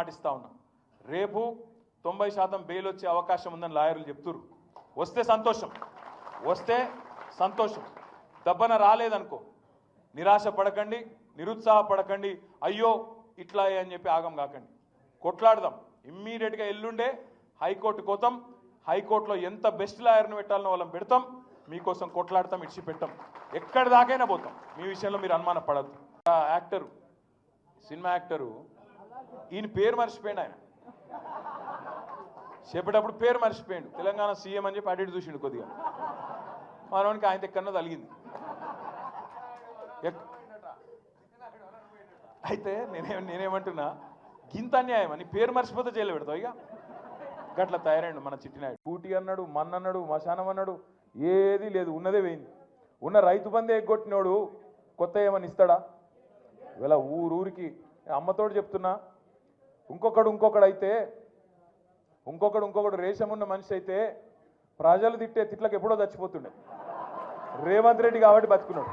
మాటిస్తా ఉన్నా, రేపు 90% బెయిల్ వచ్చే అవకాశం ఉందని లాయర్లు చెప్తున్నారు. వస్తే సంతోషం, వస్తే సంతోషం. దబ్బన రాలేదనుకో నిరాశ పడకండి, నిరుత్సాహపడకండి, అయ్యో ఇట్లా అని చెప్పి ఆగం కాకండి. కొట్లాడదాం. ఇమ్మీడియట్గా ఎల్లుండే హైకోర్టు కోతాం. హైకోర్టులో ఎంత బెస్ట్ లాయర్ని పెట్టాలనో వాళ్ళని పెడతాం. మీకోసం కొట్లాడతాం, ఇడిచిపెట్టాం, ఎక్కడి దాకైనా పోతాం. మీ విషయంలో మీరు అనుమానం పడద్దు. యాక్టరు, సినిమా యాక్టరు, ఈయన పేరు మర్చిపోయాడు. ఆయన చెప్పేటప్పుడు పేరు మర్చిపోయాడు. తెలంగాణ సీఎం అని చెప్పి అటు ఇటు చూసిండు కొద్దిగా. మనవానికి ఆయన ఎక్కడన్నా తలిగింది. అయితే నేనేమంటున్నా, గింత అన్యాయం అని పేరు మర్చిపోతే జైలు పెడతావు. ఇక గట్ల తయారైండు మన చిట్టినాయుడు. కూటి అన్నాడు, మన్నన్నాడు, మశానం అన్నాడు, ఏది లేదు, ఉన్నదే పోయింది. ఉన్న రైతు బంధే ఎగ్గొట్టినోడు కొత్త ఏమని ఇస్తాడా? ఇలా ఊరికి అమ్మతోడు చెప్తున్నా, ఇంకొకడు అయితే ఇంకొకడు రేషం ఉన్న మనిషి అయితే ప్రజలు తిట్టే తిట్లకు ఎప్పుడో చచ్చిపోతుండే. రేవంత్ రెడ్డి కాబట్టి బతుకున్నాడు.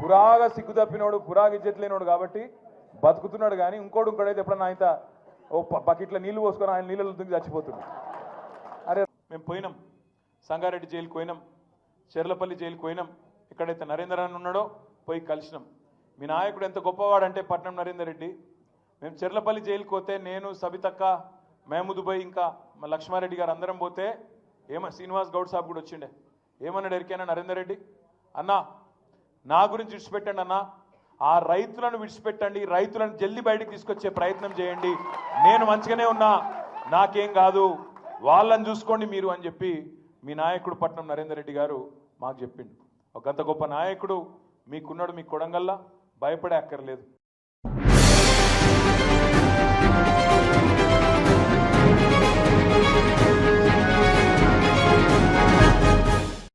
పురాగా సిగ్గు తప్పినోడు, పురాగా ఇజ్జత్ లేనోడు కాబట్టి బతుకుతున్నాడు. కానీ ఇంకోడైతే ఎప్పుడన్నా ఆయన ఓ బకెట్లో నీళ్లు పోసుకొని ఆయన నీళ్ళలో దిగి చచ్చిపోతుండే. అరే మేము పోయినాం, సంగారెడ్డి జైలుకి పోయినాం, చెర్లపల్లి జైలుకి పోయినాం. ఎక్కడైతే నరేందర్ అని ఉన్నాడో పోయి కలిసినాం. మీ నాయకుడు ఎంత గొప్పవాడంటే పట్నం నరేందర్ రెడ్డి. మేము చెర్లపల్లి జైలుకి పోతే నేను, సబితక్క, మహమూద్ భాయ్, ఇంకా మా లక్ష్మారెడ్డి గారు అందరం పోతే శ్రీనివాస్ గౌడ్ సాబ్ కూడా వచ్చిండే. ఏమన్నాడు ఎరికైనా నరేందర్ రెడ్డి? అన్నా నా గురించి విడిచిపెట్టండి అన్నా, ఆ రైతులను విడిచిపెట్టండి, రైతులను జల్దీ బయటికి తీసుకొచ్చే ప్రయత్నం చేయండి, నేను మంచిగానే ఉన్నా, నాకేం కాదు, వాళ్ళని చూసుకోండి మీరు అని చెప్పి మీ నాయకుడు పట్నం నరేందర్ రెడ్డి గారు మాకు చెప్పిండు. ఒక అంత గొప్ప నాయకుడు మీకున్నాడు, మీ కొడంగల్లా, భయపడే అక్కర్లేదు.